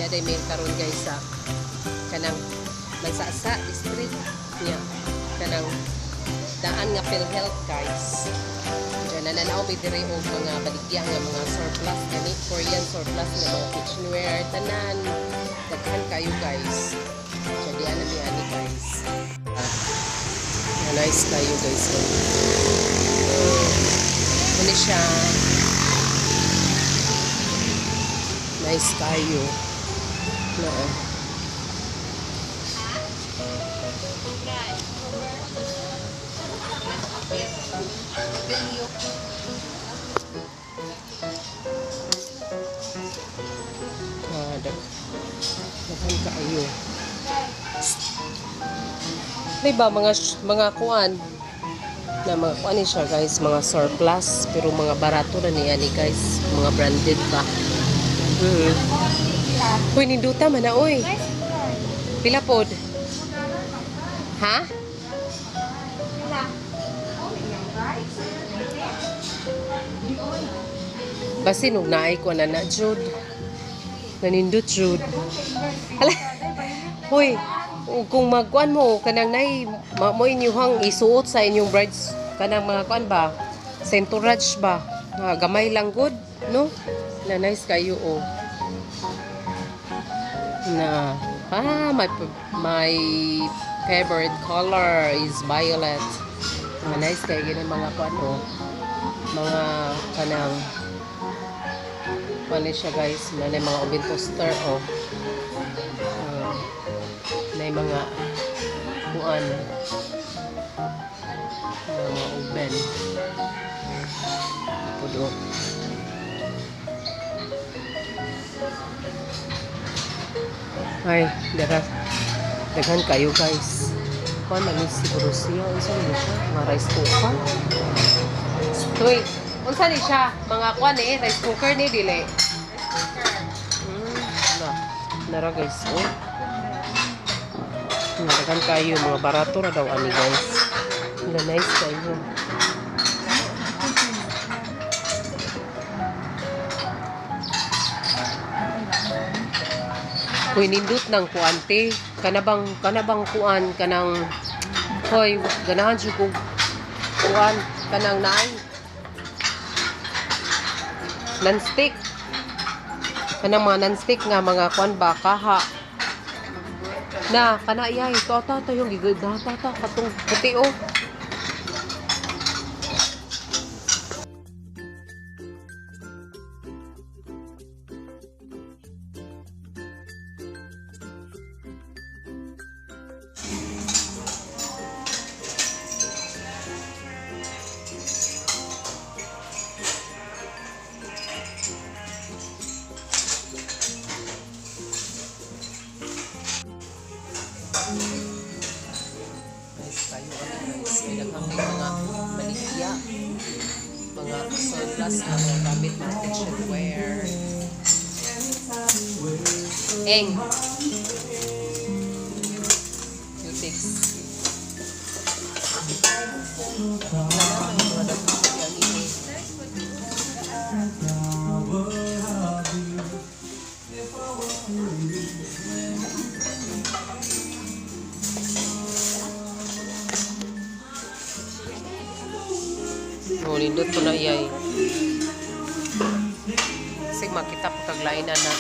Iya day may karon guys sa kanang Mansasa district niya. Kanang daan nga PhilHealth guys. Diyan nananaw may dire og mga baligya nga mga surplus gani Korean surplus nga mga kitchenware tanan. Daghan kayo guys. Jadi ana mi ani guys. Nice kayo guys. Ano siya? Nice kayo. No. Daghan kayo. Diba mga kuan na mga kuan ni siya guys, mga surplus pero mga barato na niya ni guys, mga branded ba. Uy, ninduta man na uy. Pila pod? Ha? Basin og naay ko na jud. Nanindot jud. Hala. Hoy, kung magkuan mo kanang nay mo inyuhang isuot sa inyong brides kanang mga kuan ba? Entourage ba? Gamay lang good, no? Na nice kayo oh. Na my favorite color is violet. Nice kayo gini mga kuan oh. Mga kanang mali siya guys, may mga oven toaster oh. May mga kuan mga oven pudo. Ay, daghan kayo guys. Kuan man siguro siya, unsa ni siya? Mga rice cooker. Uy, unsa ni siya? Mga kuan rice cooker ni dili. Nara guys, oh. Naragan kayo, mga barato na daw ani guys. Nice kayo. Hoy, nindot ng kuante. Kanabang kuan, kanang hoy, ganahan siya kong kuan, kanang naay. Non-stick. Kanang mga non-stick nga mga kuan ba kaha na kana iyay to yung gigdata katong puti oh. Mga maligya, mga surplus na mga gamit ng kitchenware. Eng Cutics. Oh, nindot ko na iyay. Kasi makita po kaglainan na.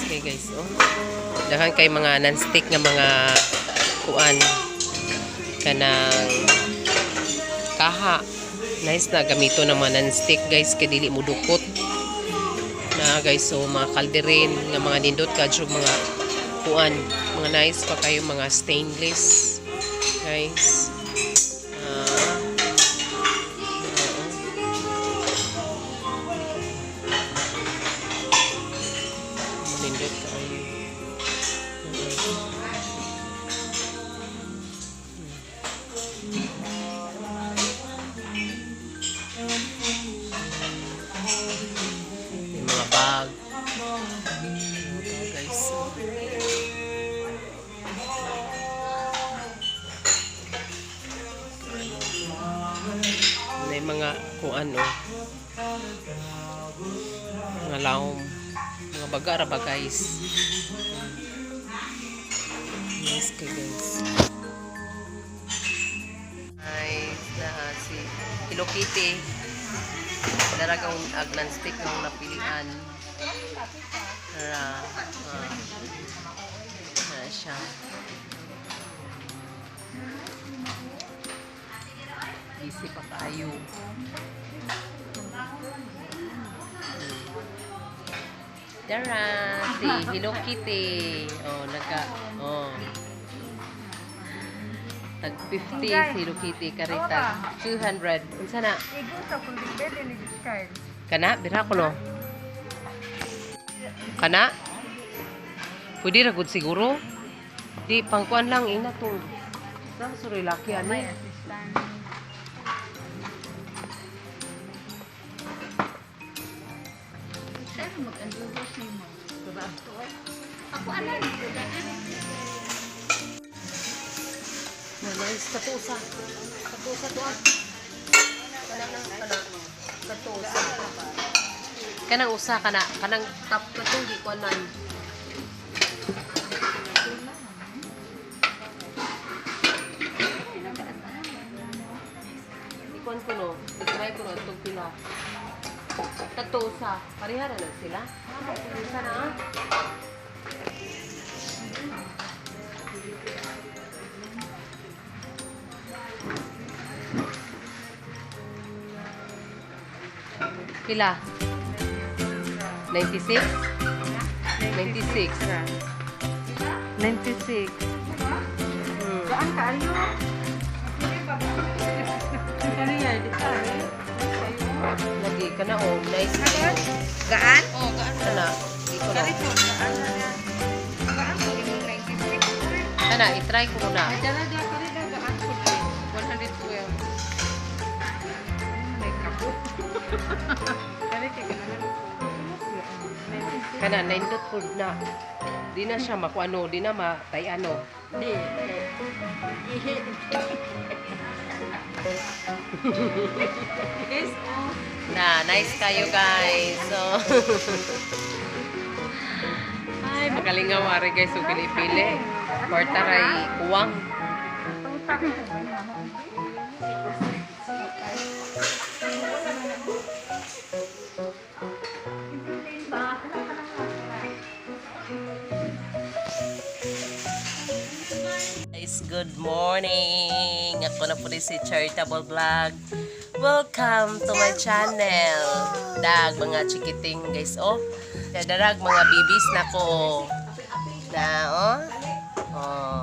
Okay guys, oh. Dahan kay mga non-stick nga mga kuan kanang kaha. Nice na gamito ng mga non-stick guys kay dili mo dukot. Na guys, so mga kalderin nga mga nindot kadyo mga kuan, mga nice pa kayo mga stainless. Guys. Manindot kayo. Yung mga bag. Guys. May mga kung ano. Mga laom. Mga baga ba guys. Yes ka guys. Nice na si Hello Kitty. Daragang agnan stick ng napilian. Tara. Siya. Busy pa tayo. Tara, si Hello Kitty. Oh, tag 50 si Hello Kitty karita 200. Unsa na? Kana bira ko no. Kana? Pwede ra gud siguro. Di pangkuan lang ina to. Sa suri laki ani. Ako alam. Nice katusa. Katusa to. Katusa. Kanang usa kanang top katong di kuan man. Ikuan ko no. Try ko no itong pila. Katusa. Parihara na sila. Isa na ah. Pila? 96? 96. 96. Saan kayo? Lagi ka na oh. Nice na yun. Gaan? Oh, gaan ka na. Dito na. Kana, itry ko muna. Kana, naindot food na. Di na siya makuano, di na matay-ano. Di. Na, nice kayo guys. So, ay, magalingaw ari guys. So, pili-pili. Portaray, kuwang. Guys, good morning. Ako na po rin si Charitable Vlog. Welcome to my channel. Dag mga chikiting guys, oh. Darag mga bibis na ko. Na, oh. Oh.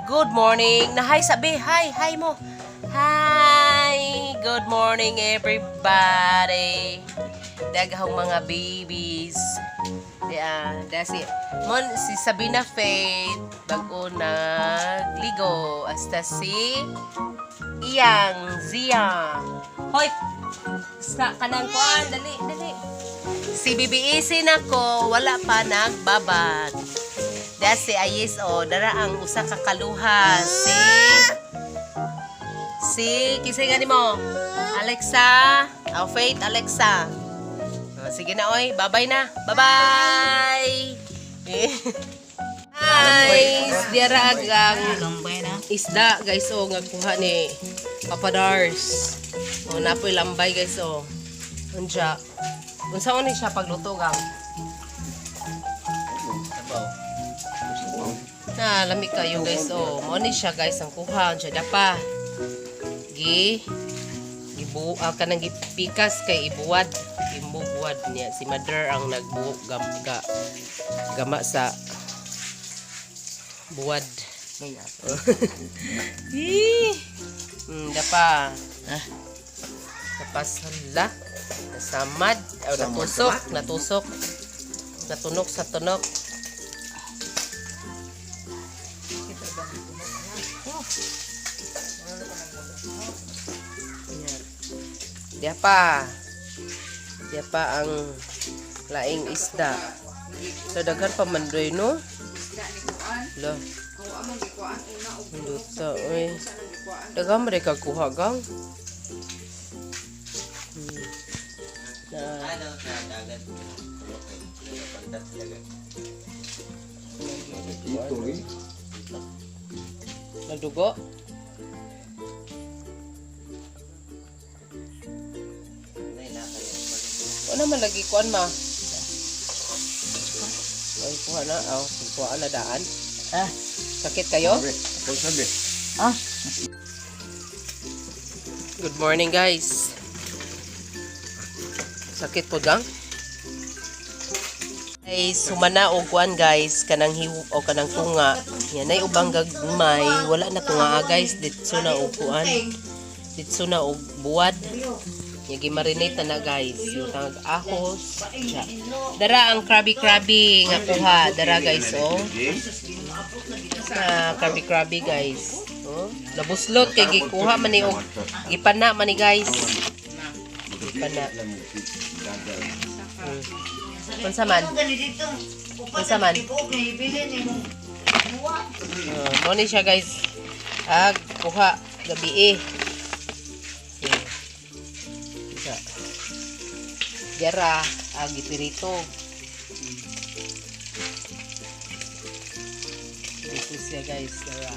Good morning. Na hi sabi, hi mo. Hi. Good morning everybody. Daghang mga babies. Si Sabina Faith bago nagligo hasta si Iyang Zia. Hoy, sa kanang kuan, dali. Si BBEC nako wala pa nagbabad. Si Ayis dara ang usa ka kaluha si kisay nga nimo Alexa, Faith Alexa. Sige na oy, bye-bye na. Bye-bye. Guys, diara ang isda guys nga kuha ni Papa Dars. Napoy lambay guys Unsa ni siya pagluto gang? Na lami kayo guys mo ni siya guys ang kuha unsa dapa. Kanang gipikas kay ibuwad niya si mother ang nagbuo gama sa Buwad. Kaya. Dapa. Napasala. Nasamad. Natusok. Natunok sa tunok. Dia pa ang laing isda. So daghan pa man doy no. Lo. Luto oy. Daghan mereka kuha gang. Nadugo. Ano man lagi kuan ma? Ay, kuha na. Kuha na daan. Sakit kayo? Good morning, guys. Sakit po gang? Ay, sumana o kuan, guys. Kanang hiwo o kanang tunga. Yan ay ubang gagmay. Wala na tunga, guys. Ditso na o kuan. Ditso na o buwad. Yung gimarinate na guys. Yung tangag ahos. Siya. Dara ang krabi-krabi nga kuha. Dara guys oh. Krabi-krabi guys. Oh. Nabuslot kay gikuha man ni og gipana man ni guys. Gipana. Unsa man? Unsa man? Mo ni siya guys. Kuha gabi eh. Dara, gipirito. Dito siya guys, dara.